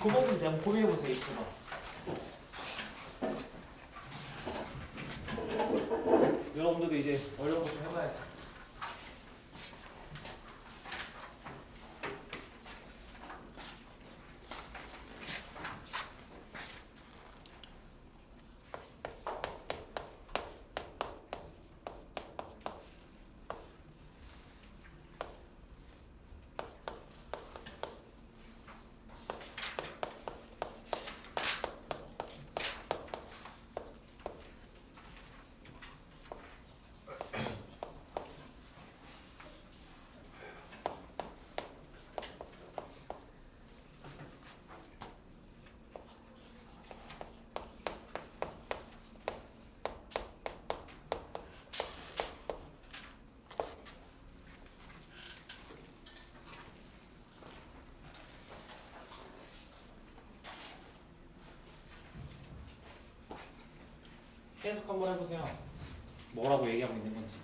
9번 문제 한번 고민해보세요. 2번. 여러분들도 이제 어려운 거 좀 해봐야죠. 해석 한번 해보세요. 뭐라고 얘기하고 있는 건지.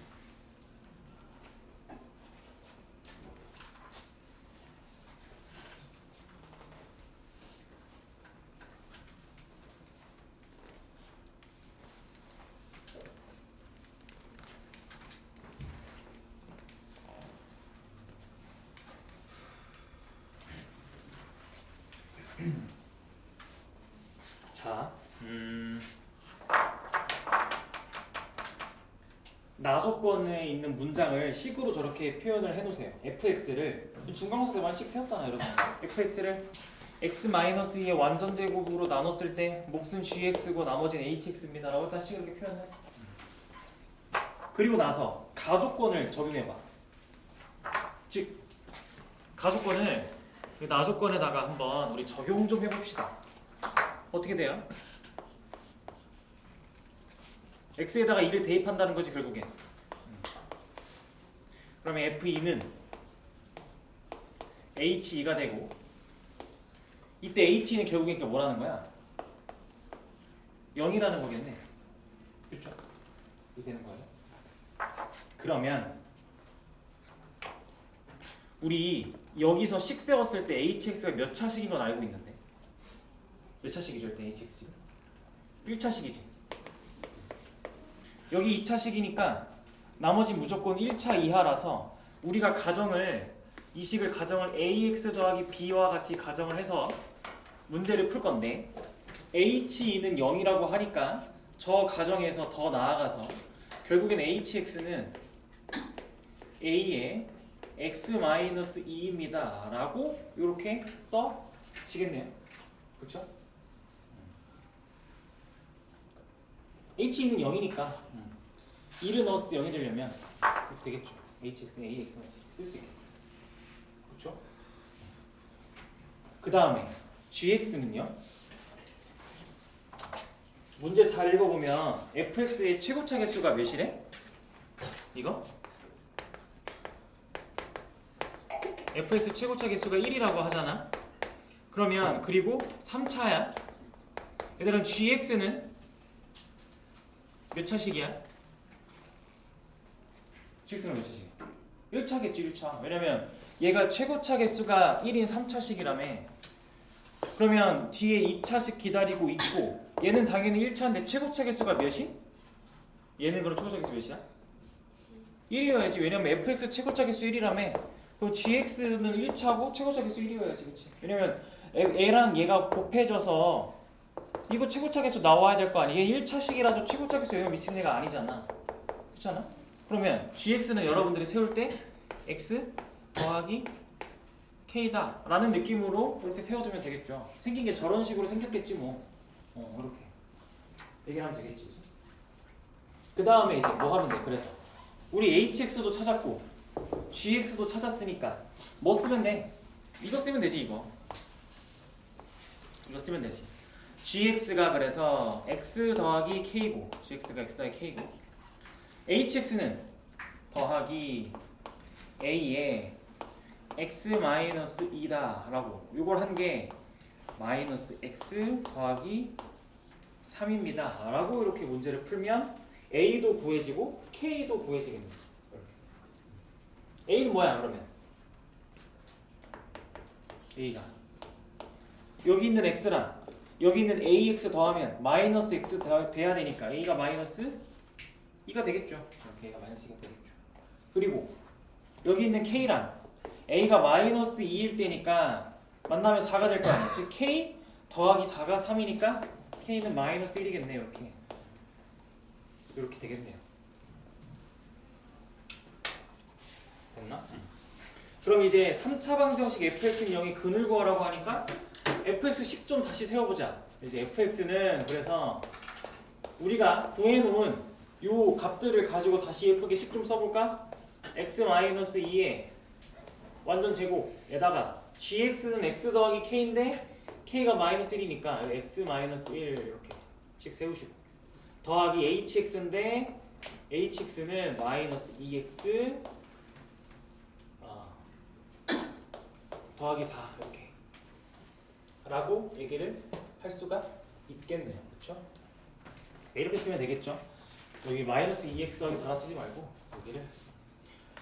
자, 나 조건에 있는 문장을 식으로 저렇게 표현을 해놓으세요. fx를 중간고사때만씩 세웠잖아요, 여러분. fx를 x-2의 완전 제곱으로 나눴을 때 몫은 gx고 나머지는 hx입니다 라고 다시 이렇게 표현해. 그리고 나서 가조건을 적용해봐. 즉 가조건을 나 조건에다가 한번 우리 적용 좀 해봅시다. 어떻게 돼요? x에다가 2를 대입한다는 거지 결국엔. 그러면 f2는 h2가 되고 이때 h는 결국엔 뭐라는 거야? 0이라는 거겠네. 그렇죠? 이렇게 되는 거예요. 그러면 우리 여기서 식 세웠을 때 hx가 몇 차식인 건 알고 있는데 몇 차식이죠? 일단 hx가 1차식이지. 여기 2차식이니까 나머지 무조건 1차 이하라서 우리가 이 식을 가정을 ax 더하기 b와 같이 가정을 해서 문제를 풀 건데 h2는 0이라고 하니까 저 가정에서 더 나아가서 결국엔 hx는 a의 x-2입니다 라고 이렇게 써지겠네요. 그렇죠? h는 0이니까 2를 넣었을 때 0이 되려면 이렇게 되겠죠. hx는 ax만 쓸 수 있겠죠. 그렇죠? 그 다음에 gx는요. 문제 잘 읽어보면 fx의 최고차 개수가 몇이래? 이거? fx 최고차 개수가 1이라고 하잖아. 그러면 그리고 3차야. 얘들은 gx는 몇 차식이야? gx는 몇 차식이야? 1차겠지 1차. 왜냐면 얘가 최고차 개수가 1인 3차식이라며. 그러면 뒤에 2차식 기다리고 있고 얘는 당연히 1차인데 최고차 개수가 몇이? 얘는 그럼 최고차 개수 몇이야? 1이어야지. 왜냐면 fx 최고차 개수 1이라며. 그럼 gx는 1차고 최고차 개수 1이어야지. 그치? 왜냐면 얘랑 얘가 곱해져서 이거 최고차 개수 나와야 될 거 아니야. 얘 1차식이라서 최고차 개수 영향 미치는 애가 아니잖아. 그렇잖아? 그러면 gx는 여러분들이 세울 때 x 더하기 k다 라는 느낌으로 이렇게 세워주면 되겠죠. 생긴 게 저런 식으로 생겼겠지 뭐. 이렇게 얘기를 하면 되겠지. 그 다음에 이제 뭐 하면 돼? 그래서 우리 hx도 찾았고 gx도 찾았으니까 뭐 쓰면 돼? 이거 쓰면 되지. 이거 쓰면 되지. gx가 그래서 x 더하기 k고 gx가 x 더하기 k고 hx는 더하기 a에 x-2다 라고 이걸 한 게 마이너스 x 더하기 3입니다 라고 이렇게 문제를 풀면 a도 구해지고 k도 구해지겠네요. a는 뭐야 그러면? a가 여기 있는 x랑 여기 있는 ax 더하면 마이너스 x 돼야 되니까 a가 마이너스 2가 되겠죠. 이렇게 a가 마이너스 2가 되겠죠. 그리고 여기 있는 k랑 a가 마이너스 2일 때니까 만나면 4가 될 거 아니야. 즉 k 더하기 4가 3이니까 k는 마이너스 1이겠네요. 이렇게 되겠네요. 됐나? 그럼 이제 3차 방정식 fx는 0이 근을 구하라고 하니까 fx 10 좀 다시 세워보자. 이제 fx는 그래서 우리가 구해놓은 요 값들을 가지고 다시 예쁘게 10 좀 써볼까? x-2에 완전 제곱에다가 gx는 x 더하기 k인데 k가 마이너스 1이니까 x-1 이렇게씩 세우시고 더하기 hx인데 hx는 마이너스 2x 더하기 4 이렇게 라고 얘기를 할 수가 있겠네요. 그렇죠? 이렇게 쓰면 되겠죠. 여기 마이너스 2x 더하기 4라 쓰지 말고 여기를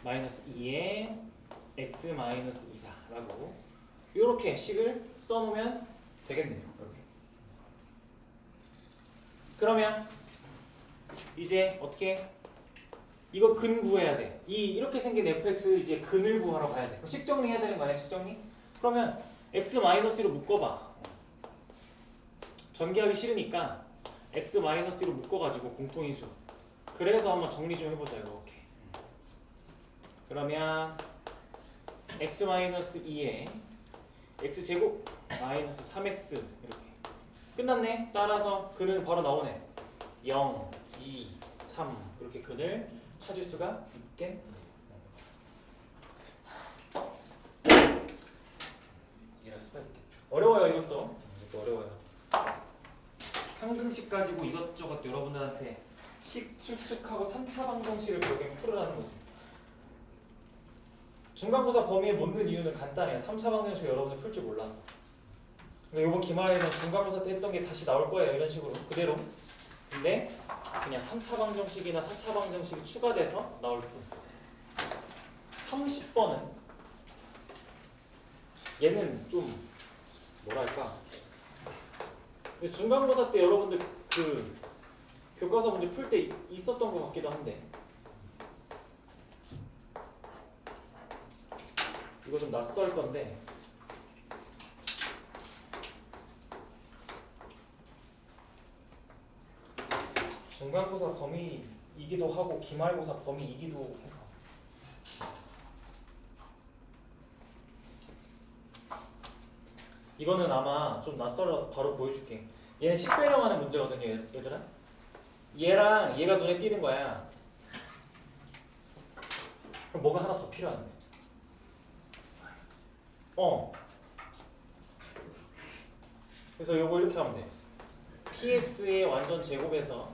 마이너스 2에 x 마이너스 2다 라고 이렇게 식을 써놓으면 되겠네요. 이렇게. 그러면 이제 어떻게 이거 근 구해야 돼. 이렇게 생긴 fx 이제 근을 구하러 가야 돼. 그럼 식 정리해야 되는 거 아니야? 식 정리? 그러면 x-로 묶어봐. 전개하기 싫으니까 x-로 묶어가지고 공통인수. 그래서 한번 정리 좀 해보자. 이렇게. 그러면 x-2에 x제곱 마이너스 3x 이렇게 끝났네. 따라서 근은 바로 나오네. 0, 2, 3 이렇게 근을 찾을 수가 있겠네요. 이럴 수가 있겠죠. 어려워요. 이것도 어려워요. 항등식 가지고 이것저것 여러분들한테 식 추측하고 3차 방정식을 결국엔 풀으라는 거지. 중간고사 범위에 못 넣은 이유는 간단해요. 3차 방정식 여러분들 풀 줄 몰라서. 그러니까 이번 기말에는 중간고사 때 했던 게 다시 나올 거예요. 이런 식으로 그대로. 근데 그냥 3차 방정식이나 4차 방정식이 추가돼서 나올 뿐. 30번은 얘는 좀 뭐랄까. 중간고사 때 여러분들 그 교과서 문제 풀 때 있었던 것 같기도 한데 이거 좀 낯설 건데 중간고사 범위이기도 하고 기말고사 범위이기도 해서 이거는 아마 좀 낯설어서 바로 보여줄게. 얘는 10배령하는 문제거든요. 얘들아. 얘랑 얘가 눈에 띄는 거야. 그럼 뭐가 하나 더 필요한데. 그래서 요거 이렇게 하면 돼. px의 완전 제곱에서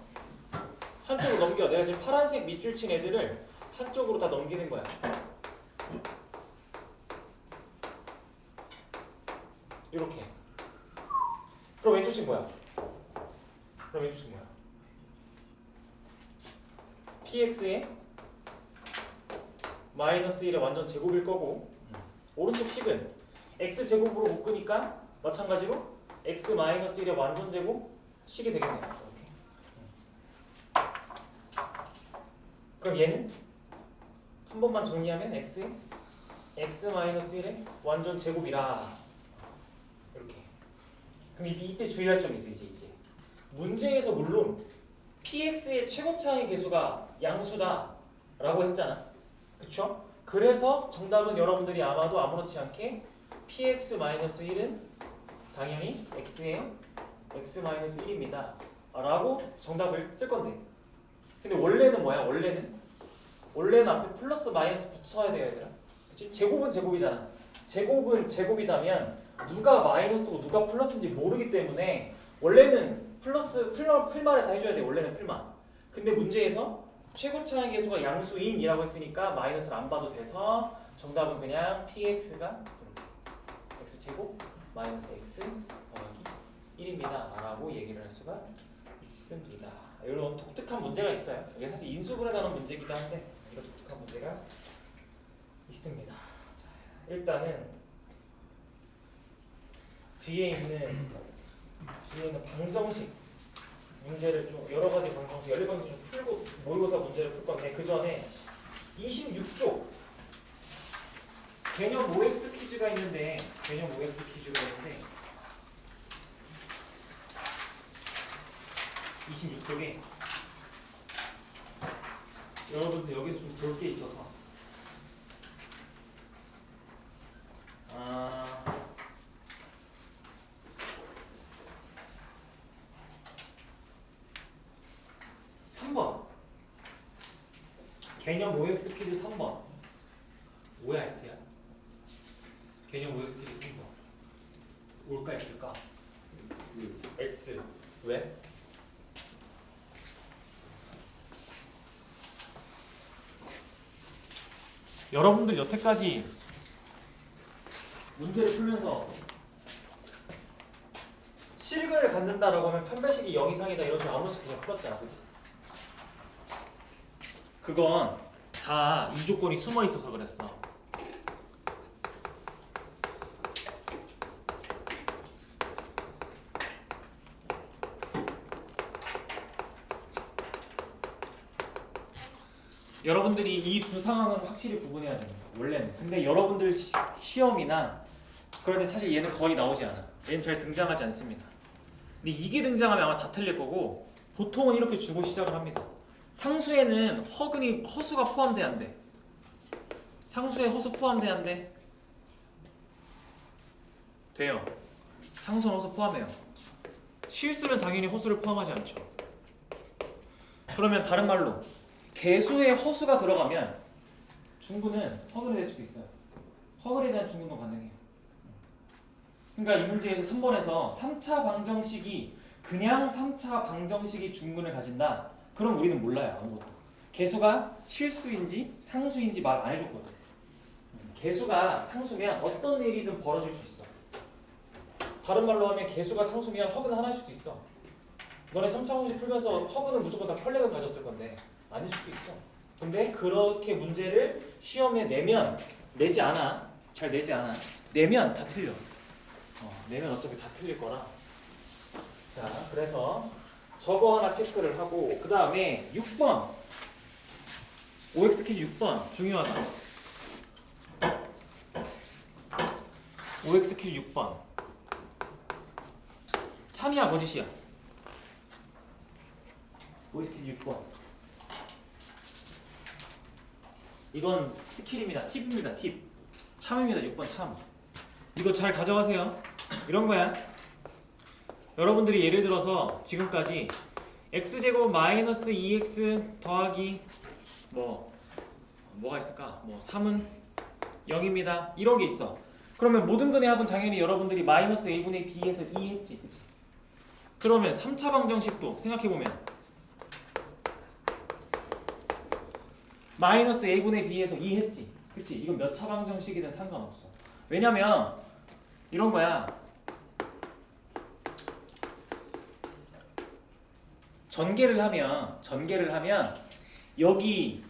한쪽으로 넘겨. 내가 지금 파란색 밑줄 친 애들을 한쪽으로 다 넘기는 거야. 이렇게. 그럼 왼쪽 친 뭐야? px의 마이너스 1의 완전 제곱일 거고 오른쪽 식은 x제곱으로 묶으니까 마찬가지로 x 마이너스 1의 완전 제곱 식이 되겠네요. 이렇게. 그럼 얘는 한 번만 정리하면 x 마이너스 1의 완전 제곱이라 이렇게. 그럼 이때 주의할 점이 있어. 이제 문제에서 물론 px의 최고차의 개수가 양수다 라고 했잖아. 그쵸? 그래서 정답은 여러분들이 아마도 아무렇지 않게 px-1은 당연히 x의 x-1입니다 라고 정답을 쓸 건데 근데 원래는 뭐야? 원래는 앞에 플러스 마이너스 붙여야 돼요. 얘들아. 그치? 제곱은 제곱이잖아. 제곱은 제곱이다면 누가 마이너스고 누가 플러스인지 모르기 때문에 원래는 풀말에 다 해줘야 돼. 원래는 풀만. 근데 문제에서 최고차의 개수가 양수인이라고 했으니까 마이너스를 안 봐도 돼서 정답은 그냥 px가 x제곱 마이너스 x 더하기 1입니다 라고 얘기를 할 수가 있습니다. 이런 독특한 문제가 있어요. 이게 사실 인수분해 나는 문제이기도 한데 이런 독특한 문제가 있습니다. 자, 일단은 뒤에 있는 방정식 문제를 좀 여러 가지 방정식 14가지 좀 풀고 모의고사 문제를 풀 건데 그 전에 26쪽 개념 OX 퀴즈가 있는데 26쪽에 여러분들 여기서 좀 볼 게 있어서 3번 개념 OX 퀴즈 3번 뭐야 X야? 개념 OX 퀴즈 3번 올까 X일까? X 왜? 여러분들 여태까지 문제를 풀면서 실근을 갖는다라고 하면 판별식이 0 이상이다 이런 식으로 아무렇지 그냥 풀었잖아, 그치? 그건 다 이 조건이 숨어 있어서 그랬어. 여러분들이 이 두 상황은 확실히 구분해야 됩니다. 원래는. 근데 여러분들 시험이나 그런데 사실 얘는 거의 나오지 않아. 얘는 잘 등장하지 않습니다. 근데 이게 등장하면 아마 다 틀릴 거고 보통은 이렇게 주고 시작을 합니다. 상수에는 허수가 포함돼야 안 돼. 상수에 허수 포함돼야 안 돼? 돼요. 상수는 허수 포함해요. 실수는 당연히 허수를 포함하지 않죠. 그러면 다른 말로 개수에 허수가 들어가면 중근은 허근이 될 수도 있어요. 허근에 대한 중근도 가능해요. 그러니까 이 문제에서 3번에서 3차 방정식이 그냥 3차 방정식이 중근을 가진다. 그럼 우리는 몰라요. 아무것도. 개수가 실수인지 상수인지 말 안 해줬거든. 개수가 상수면 어떤 일이든 벌어질 수 있어. 다른 말로 하면 개수가 상수면 허근 하나일 수도 있어. 너네 3차 방정식 풀면서 허근은 무조건 다 편렉을 가졌을 건데 아닐 수도 있죠. 근데 그렇게 문제를 시험에 내지 않아. 잘 내지 않아. 내면 다 틀려. 내면 어차피 다 틀릴 거라. 자, 그래서 저거 하나 체크를 하고 그 다음에 6번 OX 퀴즈 6번 중요하다. OX 퀴즈 6번 참이야 거짓이야? OX 퀴즈 6번 이건 스킬입니다. 팁입니다. 팁. 참입니다. 6번 참. 이거 잘 가져가세요. 이런 거야. 여러분들이 예를 들어서 지금까지 x제곱 마이너스 2x 더하기 뭐가 있을까? 3은 0입니다. 이런 게 있어. 그러면 모든 근의 합은 당연히 여러분들이 마이너스 a분의 b에서 2 했지. 그치? 그러면 3차 방정식도 생각해보면 마이너스 a분의 b에서 2 했지. 그치? 이건 몇 차 방정식이든 상관없어. 왜냐면 이런 거야. 전개를 하면 여기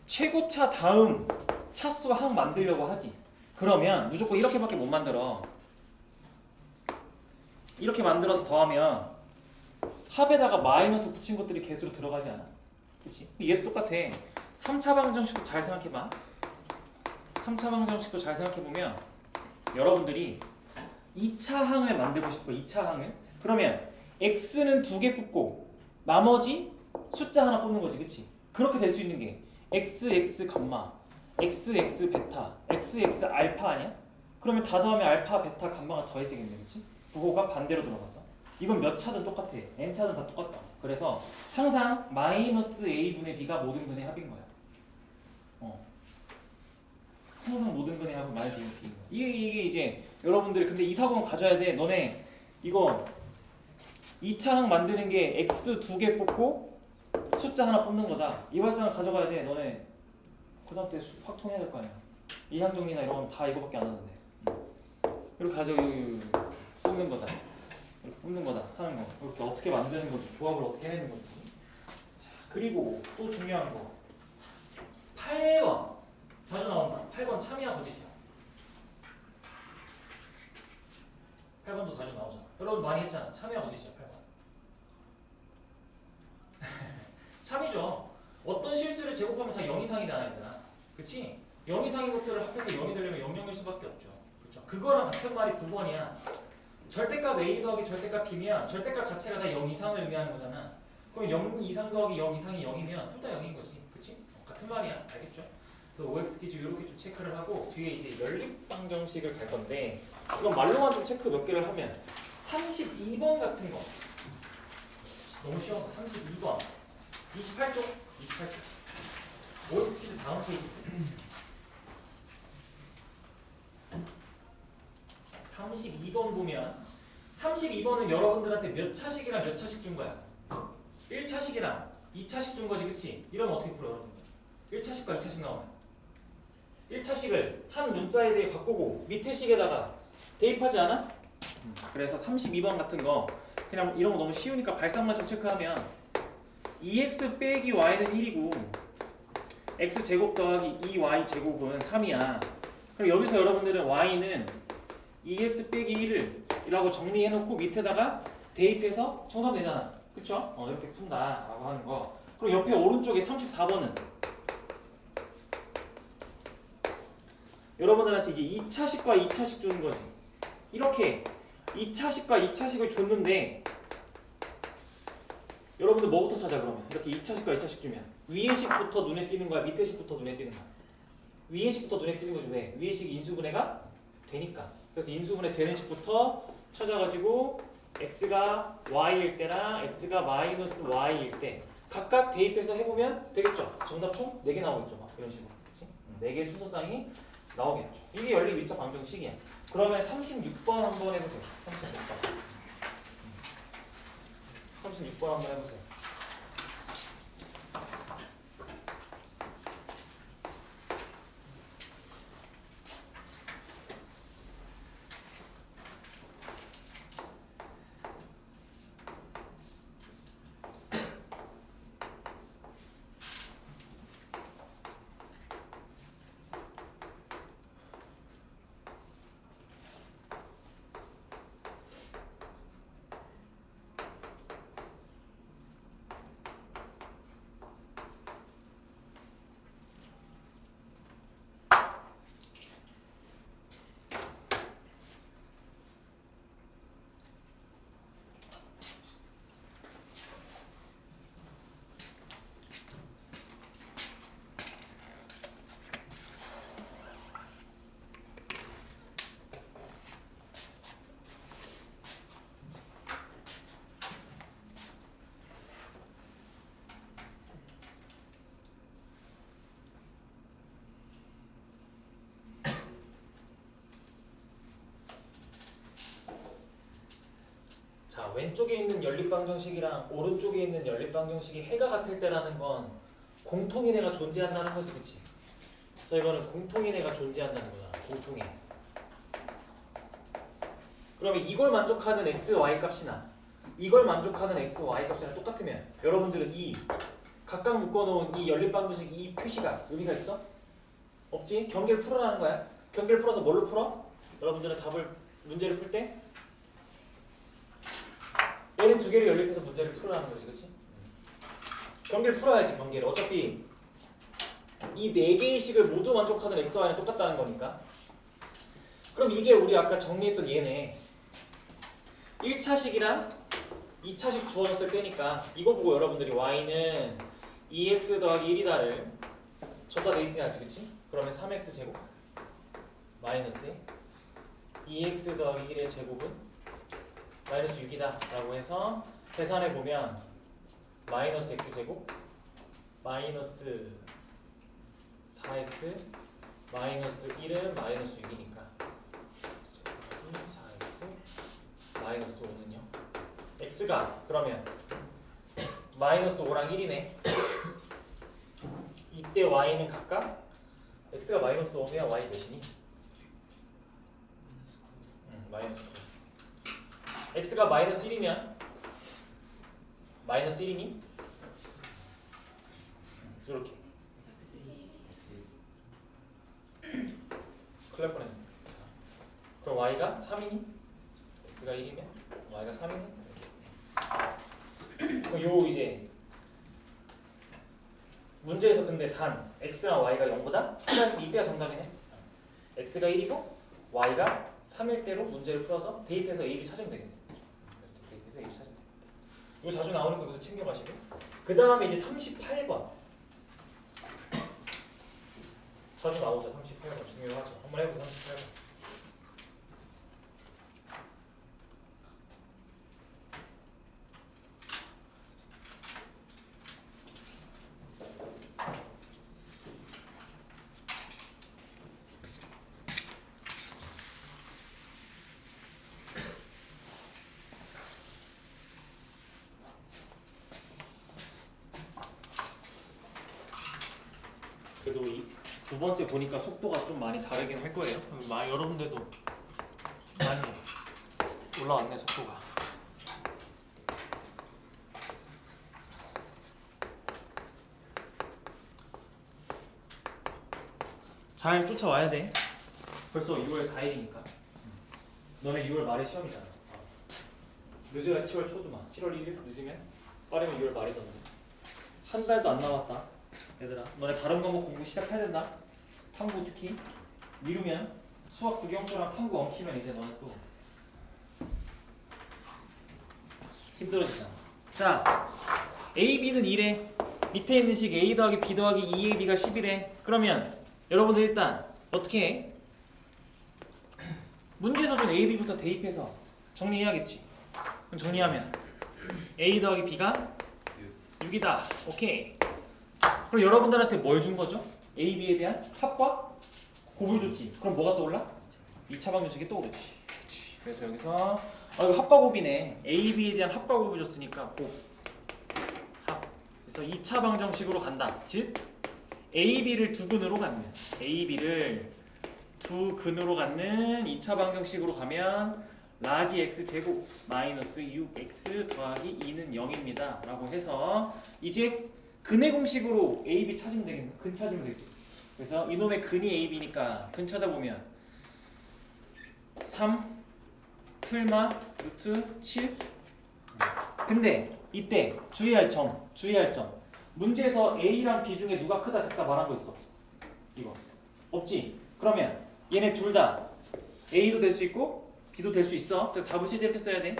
최고차 다음 차수 항 만들려고 하지. 그러면 무조건 이렇게밖에 못 만들어. 이렇게 만들어서 더하면 합에다가 마이너스 붙인 것들이 개수로 들어가지 않아? 그치? 얘도 똑같아. 3차 방정식도 잘 생각해봐. 3차 방정식도 잘 생각해보면 여러분들이 2차 항을 만들고 싶어. 2차 항을. 그러면 x는 2개 뽑고 나머지 숫자 하나 뽑는 거지. 그치? 그렇게 될 수 있는 게 xx 감마, xx 베타, xx 알파 아니야? 그러면 다 더하면 알파, 베타, 감마가 더해지겠네. 그치? 부호가 반대로 들어가서. 이건 몇 차든 똑같아. n차든 다 똑같다. 그래서 항상 마이너스 a분의 b가 모든 근의 합인 거야. 항상 모든 근의 합은 마이너스 a분의 b인 거야. 이게 이제 여러분들이 근데 이 사고는 가져야 돼. 너네 이거 2차 항 만드는 게 x 2개 뽑고 숫자 하나 뽑는 거다. 이 발상을 가져가야 돼. 너네 고3 때 확 통해야 될 거 아니야. 이항 정리나 이런 건 다 이거밖에 안 하는데. 이렇게 뽑는 거다. 이렇게 뽑는 거다 하는 거. 이렇게 어떻게 만드는 건지, 조합을 어떻게 해내는 건지. 자, 그리고 또 중요한 거. 8번 자주 나온다. 8번 참이야 거짓이야? 8번도 자주 나오잖아. 여러분 많이 했잖아. 참여하고 계시죠 8번. 참이죠. 어떤 실수를 제곱하면 다 0 이상이잖아 얘들아. 그치? 0 이상인 것들을 합해서 0이 되려면 0일 수밖에 없죠. 그렇죠? 그거랑 같은 말이 9번이야. 절대값 a 더하기 절대값 b면 절대값 자체가 다 0 이상을 의미하는 거잖아. 그럼 0 이상 더하기 0 이상이 0이면 둘 다 0인 거지. 그치? 같은 말이야. 알겠죠? 그래서 OX 기준 이렇게 좀 체크를 하고 뒤에 이제 연립방정식을 갈 건데 이건 말로만 좀 체크 몇 개를 하면 32번 같은 거 너무 쉬워서 32번 28쪽 28쪽 OX 퀴즈 다음 페이지 32번 보면 32번은 여러분들한테 몇 차식이랑 몇 차식 준 거야? 1차식이랑 2차식 준 거지 그치? 이러면 어떻게 풀어 여러분들? 1차식과 2차식 나오면 1차식을 한 문자에 대해 바꾸고 밑에 식에다가 대입하지 않아? 그래서 32번 같은 거 그냥 이런 거 너무 쉬우니까 발상만 좀 체크하면 2x 빼기 y는 1이고 x제곱 더하기 2y제곱은 3이야. 그럼 여기서 여러분들은 y는 2x 빼기 1을 이라고 정리해놓고 밑에다가 대입해서 정답 내잖아. 그쵸? 이렇게 푼다 라고 하는 거. 그리고 옆에 오른쪽에 34번은 여러분들한테 이제 2차식과 2차식 주는 거지. 이렇게 2차식과 2차식을 줬는데 여러분들 뭐부터 찾아 그러면? 이렇게 2차식과 2차식 주면 위의 식부터 눈에 띄는 거야? 밑에 식부터 눈에 띄는 거야? 위의 식부터 눈에 띄는 거지. 왜? 위의 식이 인수분해가 되니까. 그래서 인수분해 되는 식부터 찾아가지고 x가 y일 때랑 x가 마이너스 y일 때 각각 대입해서 해보면 되겠죠? 정답 총 4개 나오겠죠? 막 이런 식으로. 그치? 4개의 순서상이 나오겠죠. 이게 연립 2차 방정식이야. 그러면 36번 한번 해보세요. 36번 한번 해보세요. 자, 왼쪽에 있는 연립방정식이랑 오른쪽에 있는 연립방정식이 해가 같을 때라는 건 공통인해가 존재한다는 거지, 그치? 그래서 이거는 공통인해가 존재한다는 거잖아, 공통인해. 그러면 이걸 만족하는 x, y 값이나 이걸 만족하는 x, y 값이랑 똑같으면 여러분들은 이 각각 묶어놓은 이 연립방정식 이 표시가 의미가 있어? 없지? 경계를 풀어라는 거야. 경계를 풀어서 뭘로 풀어? 여러분들은 문제를 풀 때 얘는 두 개를 연립해서 문제를 풀어라는 거지, 그치? 경계를 풀어야지, 경계를. 어차피 이 네 개의 식을 모두 만족하는 x, y는 똑같다는 거니까. 그럼 이게 우리 아까 정리했던 얘네 1차식이랑 2차식 주어졌을 때니까 이거 보고 여러분들이 y는 2x 더하기 1이다를 저다 대입해야지, 그치? 그러면 3x 제곱 마이너스 2x 더하기 1의 제곱은 마이너스 6이다 라고 해서 계산해보면 마이너스 x제곱 마이너스 4x 마이너스 1은 마이너스 6이니까 4x 마이너스 5는요 x가 그러면 마이너스 5랑 1이네. 이때 y는 각각 x가 마이너스 5면 y 몇이니? 마이너스 9. x가 마이너스 1이면 마이너스 1이니? 이렇게 큰일 날 뻔했네. 그럼 y가 3이니? x가 1이면 y가 3이네. 이렇게. 요 이제 문제에서 근데 단 x랑 y가 0보다 크다해서 이때가 정답이네. x가 1이고 y가 3일 때로 문제를 풀어서 대입해서 a, b 찾으면 되겠네. 대입해서 a, b 찾으면 되겠다. 이거 자주 나오니까 이것도 챙겨가시고. 그 다음에 이제 38번. 자주 나오죠. 38번 중요하죠. 한번 해보세요. 38번. 그래도 이 두 번째 보니까 속도가 좀 많이 다르긴 할 거예요. 여러분들도 많이 올라왔네 속도가. 잘 쫓아와야 돼. 벌써 6월 4일이니까. 너네 6월 말에 시험이잖아. 늦어야 7월 초도만. 7월 1일 늦으면 빠르면 6월 말이던데. 한 달도 안 남았다. 얘들아, 너네 다른 과목 공부 시작해야 된다. 탐구 특히 미루면 수학 국영조랑 탐구 엉키면 이제 너네 또 힘들어지잖아. 자, A, B는 1에 밑에 있는 식 A 더하기 B 더하기 2AB가 11에 그러면 여러분들 일단 어떻게 해? 문제에서 준 A, B부터 대입해서 정리해야겠지. 그럼 정리하면 A 더하기 B가 6이다. 오케이. 그럼 여러분들한테 뭘 준 거죠? A, B에 대한 합과 곱을 줬지. 그럼 뭐가 떠올라? 2차 방정식이 떠오르지. 그래서 여기서 이거 합과 곱이네. A, B에 대한 합과 곱을 줬으니까 곱, 합. 그래서 2차 방정식으로 간다. 즉 A, B를 두 근으로 갖는 A, B를 두 근으로 갖는 2차 방정식으로 가면 라지 x 제곱 마이너스 6x 더하기 2는 0입니다. 라고 해서 이제 근의 공식으로 A, B 찾으면 되겠네. 근 찾으면 되지. 그래서 이놈의 근이 A, B니까 근 찾아보면 3 풀마 루트 7. 근데 이때 주의할 점 문제에서 A랑 B 중에 누가 크다 작다 말한 거 있어? 이거 없지? 그러면 얘네 둘 다 A도 될 수 있고 B도 될 수 있어. 그래서 답을 실제 이렇게 써야 돼.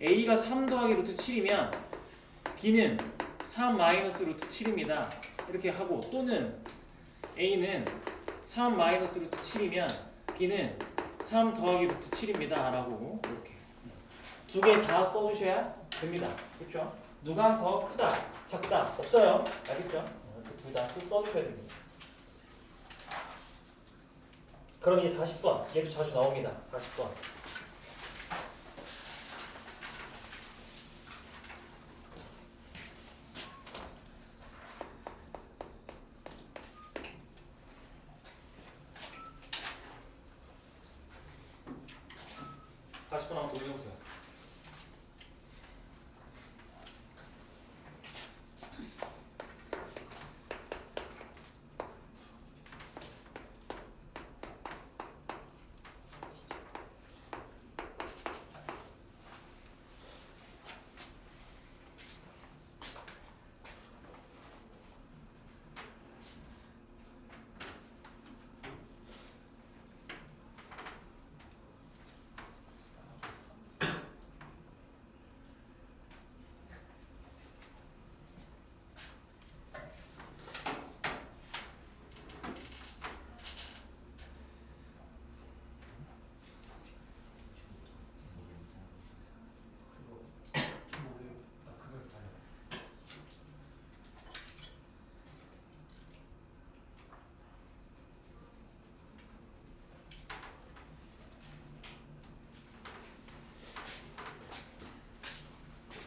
A가 3 더하기 루트 7이면 B는 3 마이너스 루트 7입니다. 이렇게 하고 또는 A는 3 마이너스 루트 7이면 B는 3 더하기 루트 7입니다. 라고 이렇게 두 개 다 써주셔야 됩니다. 그렇죠? 누가 더 크다, 작다 없어요. 알겠죠? 둘 다 써주셔야 됩니다. 그럼 이제 40번 얘도 자주 나옵니다. 40번 한번 돌려보세요.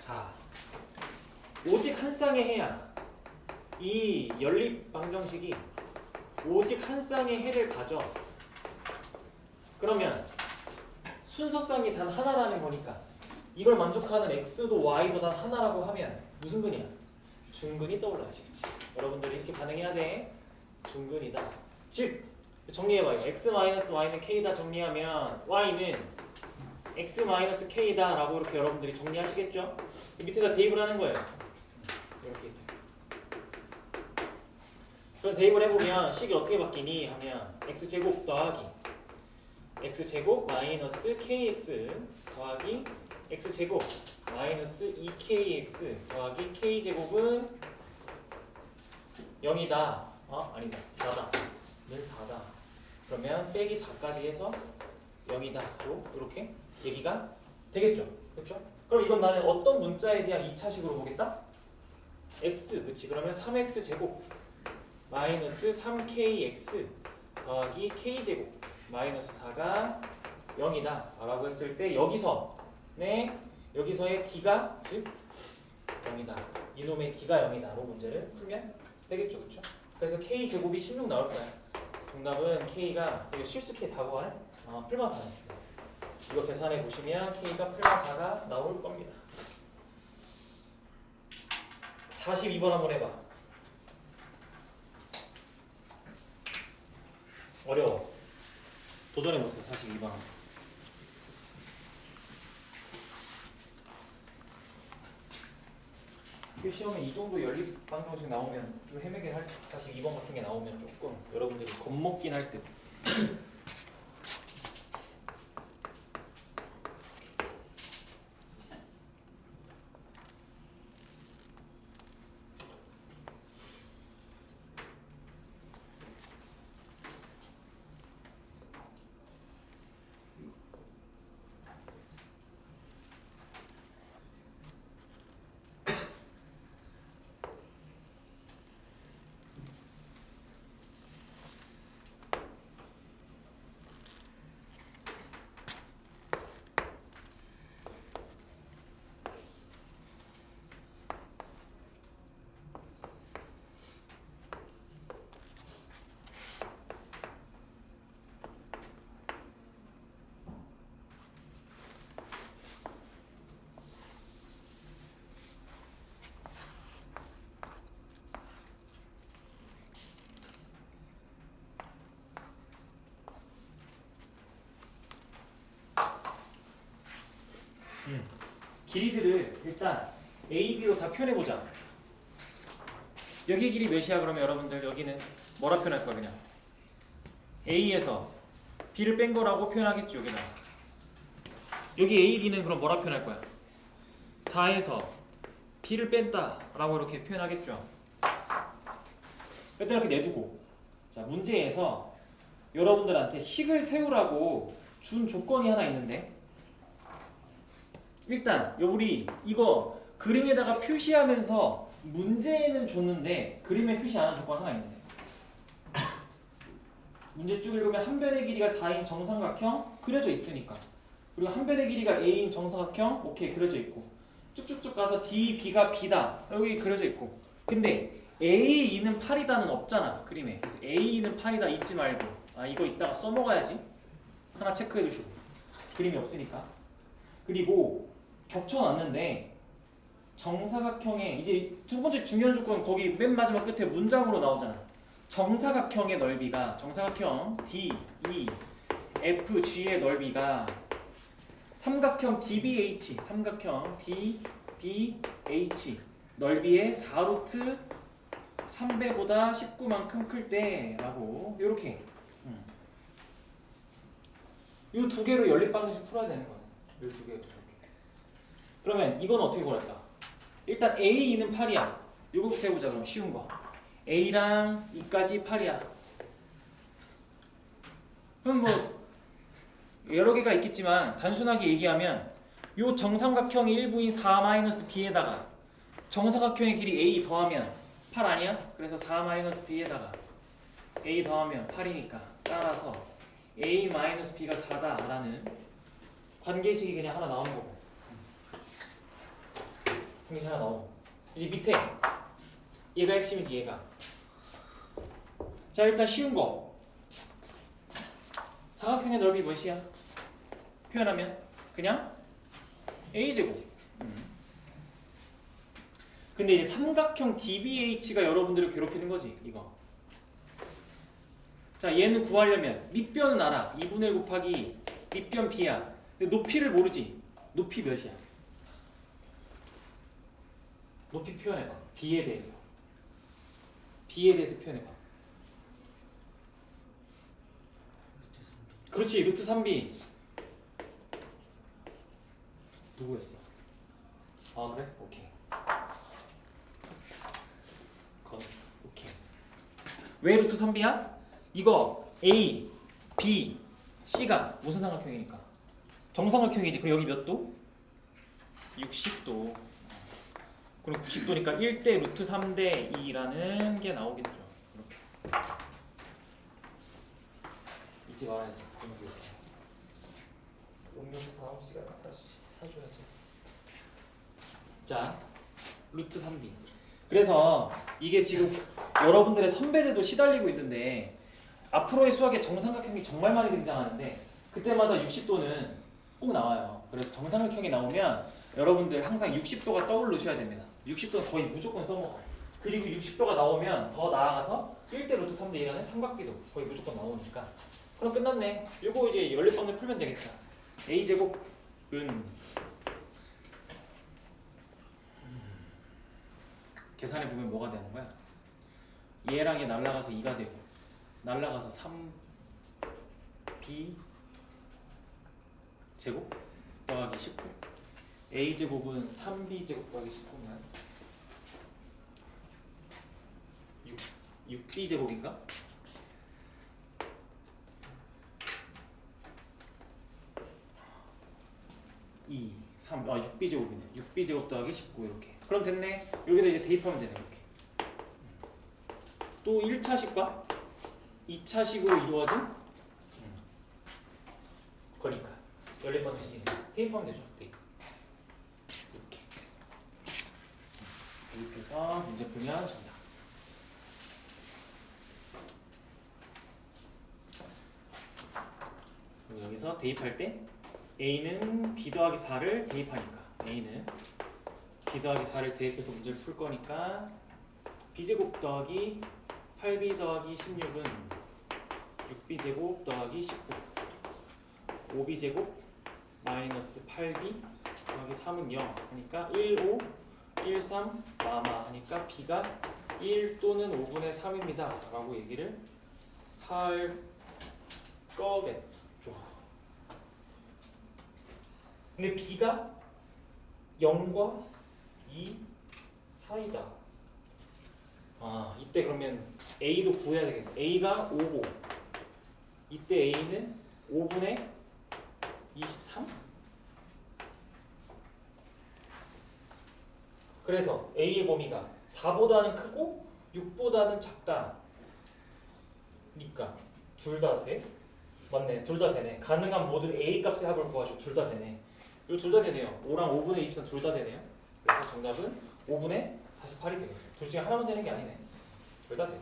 자, 오직 한 쌍의 해야 이 연립 방정식이 오직 한 쌍의 해를 가져. 그러면 순서쌍이 단 하나라는 거니까 이걸 만족하는 x도 y도 단 하나라고 하면 무슨 근이야? 중근이 떠올라야지. 여러분들이 이렇게 반응해야 돼. 중근이다. 즉 정리해봐요. x-y는 k다 정리하면 y는 x-k다 라고 이렇게 여러분들이 정리하시겠죠? 밑에다 대입을 하는 거예요. 이렇게. 그럼 대입을 해보면 식이 어떻게 바뀌니 하면 x제곱 더하기 x제곱 마이너스 kx 더하기 x제곱 마이너스 2kx 더하기 k제곱은 0이다. 아니다. 4다. 는 4다. 그러면 빼기 4까지 해서 0이다. 이렇게 얘기가 되겠죠. 그렇죠? 그럼 이건 나는 어떤 문자에 대한 2차식으로 보겠다? x, 그치? 그러면 3x제곱 마이너스 3kx 더하기 k제곱 마이너스 4가 0이다 라고 했을 때 여기서의 d가 즉 0이다. 이놈의 d가 0이다 라고 문제를 풀면 되겠죠. 그렇죠? 그래서 k제곱이 16 나올 거야. 정답은 k가 이거 실수 k 다 구하네? 풀마 4네. 이거 계산해 보시면 k가 풀마 4가 나올 겁니다. 42번 한번 해봐. 어려워. 도전해보세요. 42번. 학교 시험에 이 정도 연립방정식 나오면 좀 헤매게 할 42번 같은 게 나오면 조금 여러분들이 겁먹긴 할 듯. 길이들을 일단 A, B로 다 표현해보자. 여기 길이 몇이야? 그러면 여러분들 여기는 뭐라 표현할 거야? 그냥 A에서 B를 뺀 거라고 표현하겠지. 여기다. 여기 A, B는 그럼 뭐라 표현할 거야? 4에서 B를 뺀다 라고 이렇게 표현하겠죠. 일단 이렇게 내두고, 자, 문제에서 여러분들한테 식을 세우라고 준 조건이 하나 있는데, 일단 우리 이거 그림에다가 표시하면서 문제는 줬는데 그림에 표시 안 한 조건 하나 있는데, 문제 쭉 읽으면 한 변의 길이가 4인 정삼각형 그려져 있으니까, 그리고 한 변의 길이가 A인 정사각형 오케이 그려져 있고, 쭉쭉쭉 가서 D, B가 B다 여기 그려져 있고, 근데 A2는 8이다는 없잖아 그림에. 그래서 A2는 8이다 잊지 말고, 이거 이따가 써먹어야지. 하나 체크해 두시고, 그림이 없으니까. 그리고 겹쳐놨는데 정사각형의 이제 두 번째 중요한 조건, 거기 맨 마지막 끝에 문장으로 나오잖아. 정사각형의 넓이가, 정사각형 D, E, F, G의 넓이가 삼각형 DBH, 삼각형 DBH 넓이의 4루트 3배보다 19만큼 클 때라고, 요렇게 요 두 개로 연립방정식 풀어야 되는 거야. 요 두 개로. 그러면 이건 어떻게 구할까? 일단 A2는 8이야. 요거부터 해보자. 그럼 쉬운 거. A랑 2까지 8이야. 그럼 뭐 여러 개가 있겠지만 단순하게 얘기하면 요 정삼각형의 일부인 4-b에다가 정사각형의 길이 A 더하면 8 아니야? 그래서 4-b에다가 A 더하면 8이니까 따라서 A-b가 4다라는 관계식이 그냥 하나 나오는 거고, 관계식 하나 나오고, 이제 밑에 얘가 핵심이지. 얘가, 자 일단 쉬운 거, 사각형의 넓이 몇이야? 표현하면 그냥 A제곱. 근데 이제 삼각형 DBH가 여러분들을 괴롭히는 거지 이거. 자 얘는 구하려면 밑변은 알아. 2분의 1 곱하기 밑변 B야. 근데 높이를 모르지. 높이 몇이야? 높이 표현해봐. b에 대해서. b에 대해서 표현해봐. 그렇지. 루트 3b. 누구였어? 아 그래? 오케이. 오케이. 왜 루트 3b야? 이거 A, B, C가 무슨 삼각형이니까? 정삼각형이지. 그럼 여기 몇 도? 60도. 그럼 90도니까 1대 루트 3대 2라는 게 나오겠죠. 이렇게. 잊지 말아야지. 음료수 다음 시간에 사줘야지. 자, 루트 3b. 그래서 이게 지금 여러분들의 선배들도 시달리고 있는데 앞으로의 수학에 정삼각형이 정말 많이 등장하는데 그때마다 60도는 꼭 나와요. 그래서 정삼각형이 나오면 여러분들 항상 60도가 떠오르셔야 됩니다. 60도는 거의 무조건 써먹어요. 그리고 60도가 나오면 더 나아가서 1대 루트 3대 2라는 삼각비도 거의 무조건 나오니까 그럼 끝났네. 이거 이제 연립방정 풀면 되겠다. a제곱은 계산해보면 뭐가 되는 거야? 얘랑 얘 날라가서 2가 되고 날라가서 3b 제곱 더하기 19 a제곱은 3b제곱 더하기 19면 6b제곱인가? 2, 3, 6b제곱이네. 6b제곱 더하기 19 이렇게. 그럼 됐네. 여기다 이제 대입하면 되네. 이렇게. 또 1차식과 2차식으로 이루어진 거니까 연립방정식이네. 대입하면 되죠. 대입. 이렇게. 대입해서 문제 풀면 정답. 그리고 여기서 대입할 때 a는 b 더하기 4를 대입하니까 a는 b 더하기 4를 대입해서 문제를 풀 거니까 b제곱 더하기 8b 더하기 16은 6b제곱 더하기 19 5b제곱 마이너스 8b 더하기 3은 0 하니까 1, 5, 1, 3 마마 하니까 b가 1 또는 5분의 3입니다 라고 얘기를 할 거겠죠. 근데 b가 0과 2 사이다. 아 이때 그러면 a도 구해야 되겠네. a가 5고 이때 a는 5분의 23? 그래서 a의 범위가 4보다는 크고 6보다는 작다 니까 둘 다 돼? 맞네. 둘 다 되네. 가능한 모든 a 값의 합을 구하죠. 둘 다 되네. 이거 둘 다 되네요. 5랑 5분의 23 둘 다 되네요. 그래서 정답은 5분의 48이 되네요. 둘 중에 하나만 되는 게 아니네. 둘 다 돼.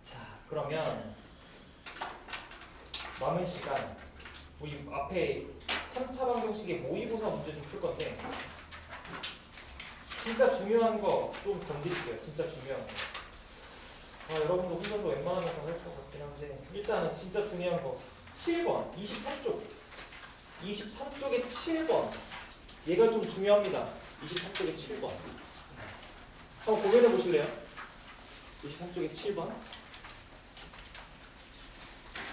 자, 그러면 남은 시간 우리 앞에 3차 방정식의 모의고사 문제 좀 풀 건데 진짜 중요한 거 좀 건드릴게요. 진짜 중요한 거. 여러분도 혼자서 웬만하면 다 할 것 같긴 한데 일단은 진짜 중요한 거 7번 23쪽 23쪽의 7번 얘가 좀 중요합니다. 23쪽의 7번 한번 고민해 보실래요? 23쪽의 7번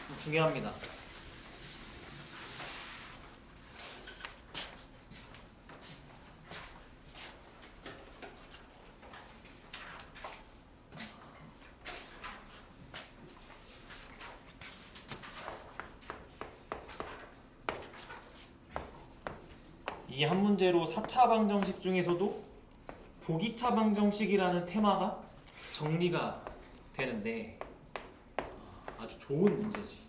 좀 중요합니다. 이 한 문제로 4차 방정식 중에서도 보기차 방정식이라는 테마가 정리가 되는데 아주 좋은 문제지.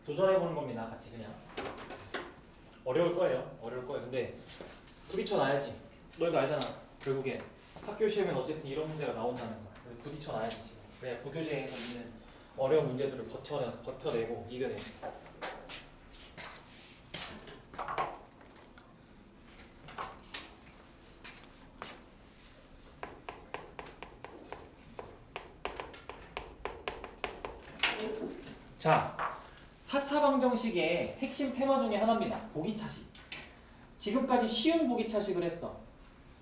도전해보는 겁니다. 같이 그냥. 어려울 거예요. 어려울 거예요. 근데 부딪혀 놔야지. 너희도 알잖아. 결국엔 학교 시험엔 어쨌든 이런 문제가 나온다는 거야. 부딪혀놔야지. 그래야 부교재에서 있는 어려운 문제들을 버텨내고 이겨내지. 자, 4차 방정식의 핵심 테마 중에 하나입니다. 보기차식. 지금까지 쉬운 보기차식을 했어.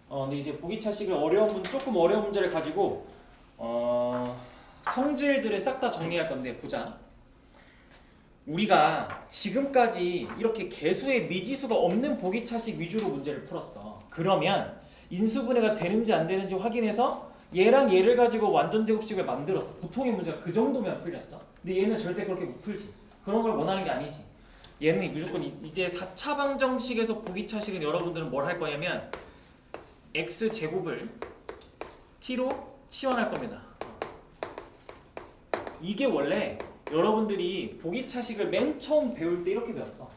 근데 이제 보기차식을 조금 어려운 문제를 가지고 성질들을 싹 다 정리할 건데 보자. 우리가 지금까지 이렇게 개수의 미지수가 없는 보기차식 위주로 문제를 풀었어. 그러면 인수분해가 되는지 안 되는지 확인해서 얘랑 얘를 가지고 완전 제곱식을 만들었어. 보통의 문제가 그 정도면 풀렸어. 근데 얘는 절대 그렇게 못 풀지. 그런 걸 원하는 게 아니지. 얘는 무조건 이제 4차 방정식에서 보기차식은 여러분들은 뭘 할 거냐면 x제곱을 t로 치환할 겁니다. 이게 원래 여러분들이 보기차식을 맨 처음 배울 때 이렇게 배웠어.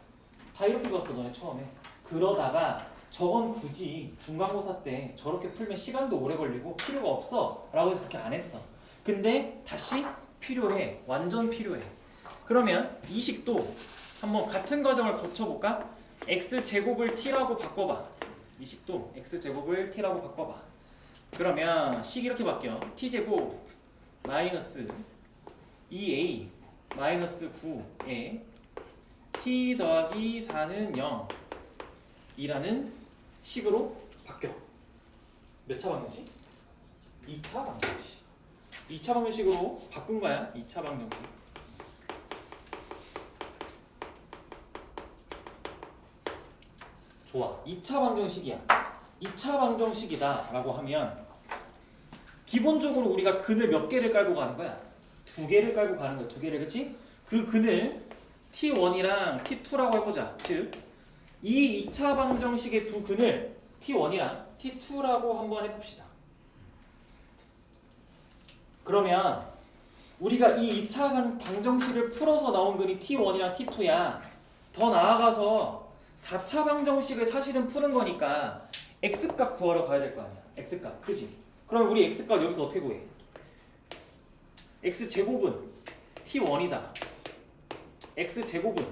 다 이렇게 배웠어 너네 처음에. 그러다가 저건 굳이 중간고사 때 저렇게 풀면 시간도 오래 걸리고 필요가 없어 라고 해서 그렇게 안 했어. 근데 다시 필요해. 완전 필요해. 그러면 이 식도 한번 같은 과정을 거쳐볼까? x제곱을 t라고 바꿔봐. 이 식도 x제곱을 t라고 바꿔봐. 그러면 식이 이렇게 바뀌어. t제곱 마이너스 2a 마이너스 9에 t 더하기 4는 0 이라는 식으로 바뀌어. 몇 차 방정식? 2차 방정식. 2차 방정식으로 바꾼 거야. 2차 방정식. 좋아. 2차 방정식이야. 2차 방정식이다 라고 하면 기본적으로 우리가 근을 몇 개를 깔고 가는 거야? 2개를 깔고 가는 거야. 2개를. 그치? 그 근을 t1이랑 t2라고 해보자. 즉 이 2차 방정식의 두 근을 t1이랑 t2라고 한번 해봅시다. 그러면 우리가 이 2차 방정식을 풀어서 나온 근이 t1이랑 t2야. 더 나아가서 4차 방정식을 사실은 푸는 거니까 x값 구하러 가야 될 거 아니야. x값. 그지? 그럼 우리 x값 여기서 어떻게 구해? x제곱은 t1이다. x제곱은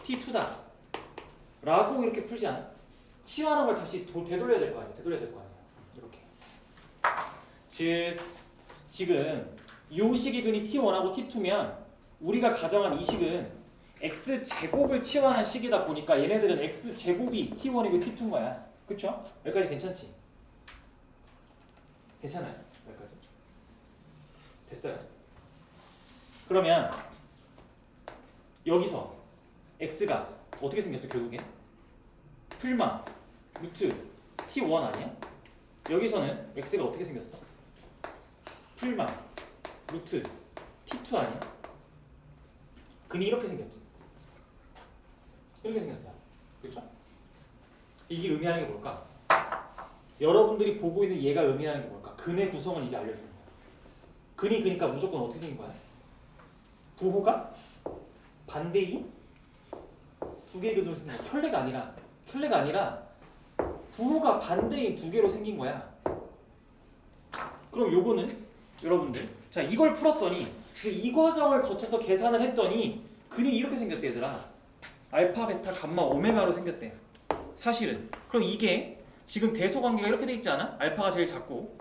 t2다. 라고 이렇게 풀지 않아? 치환한 걸 다시 되돌려야 될 거 아니야. 되돌려야 될 거 아니야. 이렇게. 즉 지금 이 식의 근이 t1하고 t2면 우리가 가정한 이 식은 x제곱을 치환한 식이다 보니까 얘네들은 x제곱이 t1이고 t2인 거야. 그쵸? 여기까지 괜찮지? 괜찮아요? 여기까지? 됐어요? 그러면 여기서 x가 어떻게 생겼어 결국에? 풀마 루트 t1 아니야? 여기서는 x가 어떻게 생겼어? 풀마 루트 t2 아니야? 근이 이렇게 생겼지. 이렇게 생겼어요. 그렇죠? 이게 의미하는 게 뭘까? 여러분들이 보고 있는 얘가 의미하는 게 뭘까? 근의 구성을 이게 알려주는 거야. 근이 그러니까 무조건 어떻게 생긴 거야? 부호가 반대인 두 개의 근으로 생긴 거야. 켤레가 아니라 부호가 반대인 두 개로 생긴 거야. 그럼 요거는 여러분들 자 이걸 풀었더니 이 과정을 거쳐서 계산을 했더니 근이 이렇게 생겼대 얘들아. 알파, 베타, 감마, 오메가로 생겼대. 사실은. 그럼 이게 지금 대소관계가 이렇게 돼 있지 않아? 알파가 제일 작고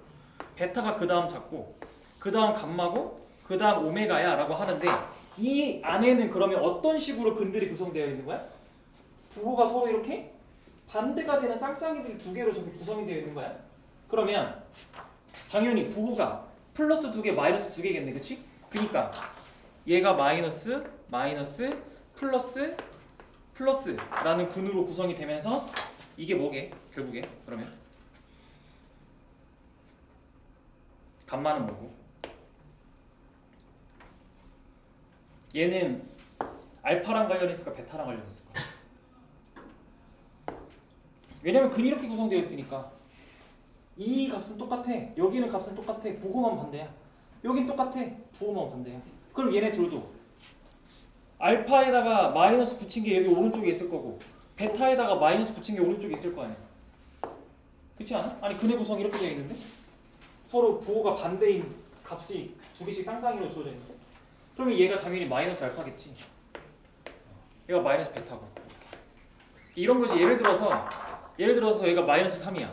베타가 그 다음 작고 그 다음 감마고 그 다음 오메가야 라고 하는데 이 안에는 그러면 어떤 식으로 근들이 구성되어 있는 거야? 부호가 서로 이렇게 반대가 되는 쌍쌍이들이 두 개로 저기 구성이 되어 있는 거야. 그러면 당연히 부호가 플러스 2개 마이너스 2개겠네. 그치? 그니까 얘가 마이너스 플러스 플러스라는 근으로 구성이 되면서 이게 뭐게? 결국에 그러면 감마는 뭐고? 얘는 알파랑 관련있을까 베타랑 관련있을까? 왜냐면 근이 이렇게 구성되어 있으니까 이 값은 똑같아. 여기는 값은 똑같아. 부호만 반대야. 여긴 똑같아. 부호만 반대야. 그럼 얘네 둘도 알파에다가 마이너스 붙인 게 여기 오른쪽에 있을 거고 베타에다가 마이너스 붙인 게 오른쪽에 있을 거 아니야. 그렇지 않아? 아니 근의 구성이 이렇게 되어 있는데 서로 부호가 반대인 값이 두 개씩 쌍쌍이로 주어져 있는데 그러면 얘가 당연히 마이너스 알파겠지. 얘가 마이너스 베타고. 이런 것이 예를 들어서 얘가 마이너스 3이야.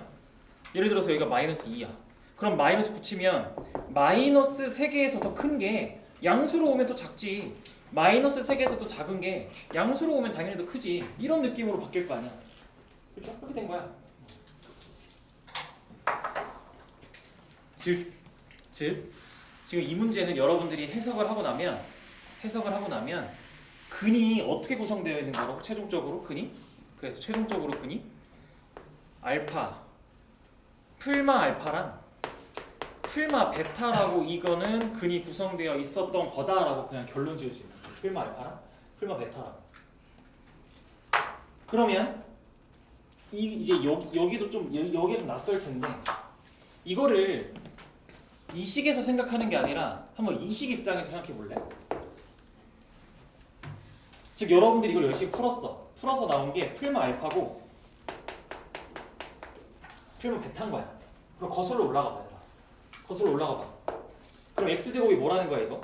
예를 들어서 얘가 마이너스 2야. 그럼 마이너스 붙이면 마이너스 3개에서 더 큰 게 양수로 오면 더 작지. 마이너스 3개에서 더 작은 게 양수로 오면 당연히 더 크지. 이런 느낌으로 바뀔 거 아니야. 그렇죠? 그렇게 된 거야. 즉 지금 이 문제는 여러분들이 해석을 하고 나면 근이 어떻게 구성되어 있는 거라고 최종적으로 근이? 그래서 최종적으로 근이 알파 풀마 알파랑 풀마 베타라고 이거는 근이 구성되어 있었던 거다라고 그냥 결론 지을 수 있는 거예요. 풀마 알파랑 풀마 베타라고. 그러면 이제 여기도 좀 여기가 좀 낯설 텐데 이거를 이 식에서 생각하는 게 아니라 한번 이 식 입장에서 생각해 볼래? 즉 여러분들이 이걸 열심히 풀어서 나온 게 풀마 알파고 풀마 베타인 거야. 그럼 거슬러 올라가 봐. 거슬러 올라가 봐. 그럼 x제곱이 뭐라는 거야 이거?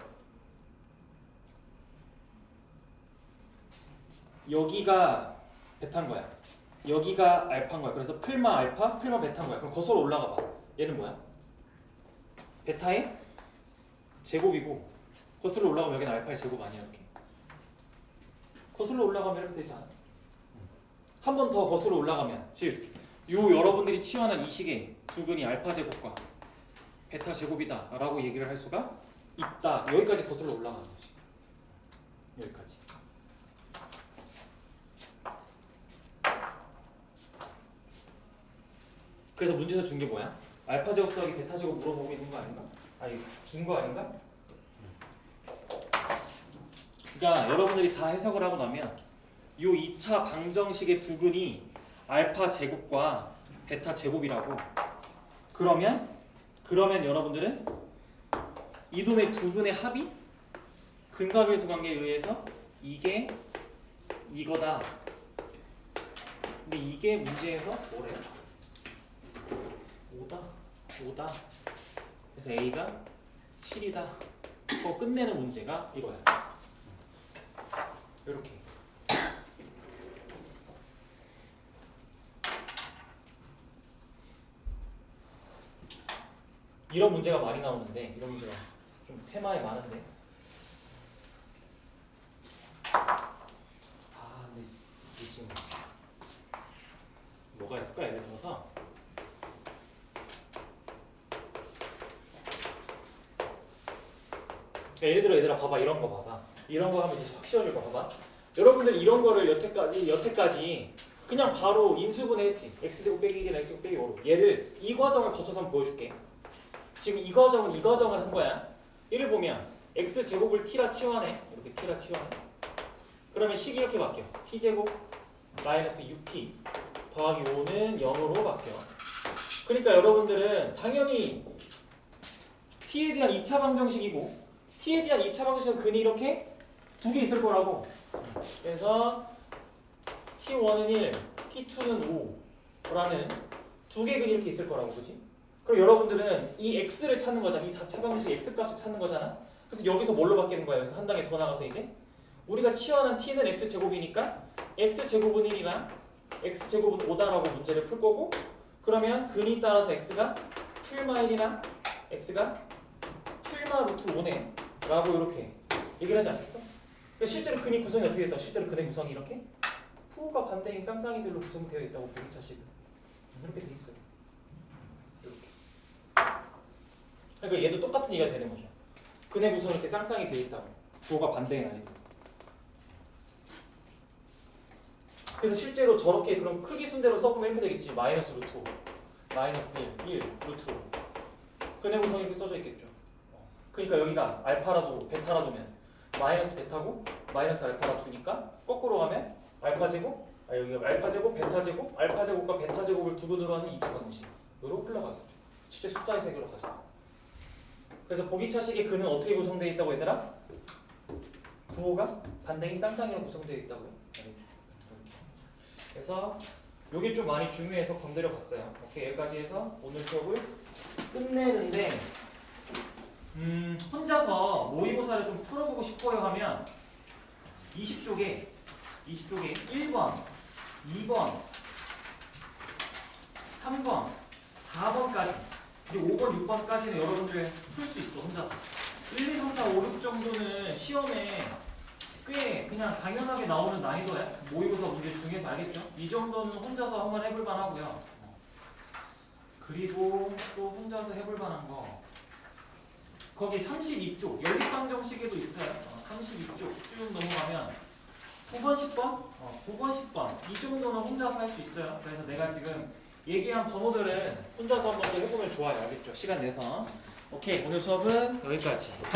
여기가 베타인 거야. 여기가 알파인 거야. 그래서 풀마 알파, 풀마 베타인 거야. 그럼 거슬러 올라가 봐. 얘는 뭐야? 베타의 제곱이고 거슬러 올라가면 여기는 알파의 제곱 아니야 이렇게. 거슬러 올라가면 이렇게 되지 않아? 한 번 더 거슬러 올라가면 즉 요 여러분들이 치환한 이 식의 두 근이 알파 제곱과 베타 제곱이다 라고 얘기를 할 수가 있다. 여기까지 거슬러 올라가는 거지. 여기까지. 그래서 문제에서 준 게 뭐야? 알파 제곱 더하기 베타 제곱 물어보고 있는 거 아닌가? 아니 준 거 아닌가? 그러니까 여러분들이 다 해석을 하고 나면 요 2차 방정식의 두 근이 알파 제곱과 베타 제곱이라고. 그러면 여러분들은 이놈의 두 근의 합이 근과 계수 관계에 의해서 이게 이거다. 근데 이게 문제에서 뭐래요? 5다. 그래서 A가 7이다. 그거 끝내는 문제가 이거야. 이렇게. 이런 문제가 많이 나오는데 이런 문제가 좀 테마에 많은데 근데 이게 지금 뭐가 있을까? 예를 들어서 예를 들어 얘들아 봐봐. 이런 거 봐봐. 이런 거 하면 이제 확 씌워질 거 봐봐. 여러분들 이런 거를 여태까지 그냥 바로 인수분해 했지. x제곱 빼기 1이나 x제곱 빼기 5로. 얘를 이 과정을 거쳐서 한번 보여줄게. 지금 이 과정을 한 거야. 얘를 보면 x제곱을 t라 치환해. 이렇게 t라 치환해. 그러면 식이 이렇게 바뀌어. t제곱 마이너스 6t 더하기 5는 0으로 바뀌어. 그러니까 여러분들은 당연히 t에 대한 2차 방정식이고 t에 대한 2차 방정식은 근이 이렇게 두 개 있을 거라고. 그래서 t1은 1, t2는 5라는 두 개 근이 이렇게 있을 거라고. 그지? 그럼 여러분들은 이 x를 찾는 거잖아. 이 4차 방정식 x 값을 찾는 거잖아. 그래서 여기서 뭘로 바뀌는 거야? 여기서 한 단계 더 나가서 이제 우리가 치환한 t는 x제곱이니까 x제곱은 1이나 x제곱은 5다라고 문제를 풀 거고, 그러면 근이 따라서 x가 풀마 1이나 x가 풀마 루트 5네 라고 이렇게 얘기를 하지 않겠어? 그러니까 실제로 근이 구성이 어떻게 됐다고? 실제로 근의 구성이 이렇게 부호가 반대인 쌍쌍이들로 구성되어 있다고. 보기차식은 이렇게 돼 있어요. 이렇게. 그러니까 얘도 똑같은 얘기가 되는 거죠. 근의 구성이 이렇게 쌍쌍이 되어 있다고. 부호가 반대인 아니고. 그래서 실제로 저렇게 그럼 크기 순대로 써보면 이렇게 되겠지. 마이너스 루트 5, 마이너스 1, 루트 5. 근의 구성이 이렇게 써져 있겠죠. 그러니까 여기가 알파라도 베타라도면 마이너스 베타고 마이너스 알파라 두니까 거꾸로 가면 알파 제곱, 여기가 알파 제곱, 베타 제곱, 알파 제곱과 베타 제곱을 두 근으로 하는 2차 방정식으로 흘러가겠죠. 실제 숫자의 세계로 가죠. 그래서 보기차식의 근은 어떻게 구성되어 있다고 얘들아? 부호가 반대인 쌍쌍이로 구성되어 있다고요. 그래서 요게 좀 많이 중요해서 건드려 봤어요. 오케이, 여기까지 해서 오늘 수업을 끝내는데 혼자서 모의고사를 좀 풀어보고 싶어요 하면 20쪽에 1번, 2번, 3번, 4번까지 그리고 5번, 6번까지는 여러분들 풀 수 있어 혼자서. 1, 2, 3, 4, 5, 6 정도는 시험에 꽤 그냥 당연하게 나오는 난이도야. 모의고사 문제 중에서 알겠죠? 이 정도는 혼자서 한번 해볼 만하고요. 그리고 또 혼자서 해볼 만한 거 거기 32쪽 연립방정식에도 있어요. 32쪽 쭉 넘어가면 9번, 10번? 9번, 10번 이 정도는 혼자서 할 수 있어요. 그래서 내가 지금 얘기한 번호들은 혼자서 한번 또 해보면 좋아요. 알겠죠? 시간 내서. 오케이, 오늘 수업은 여기까지 하고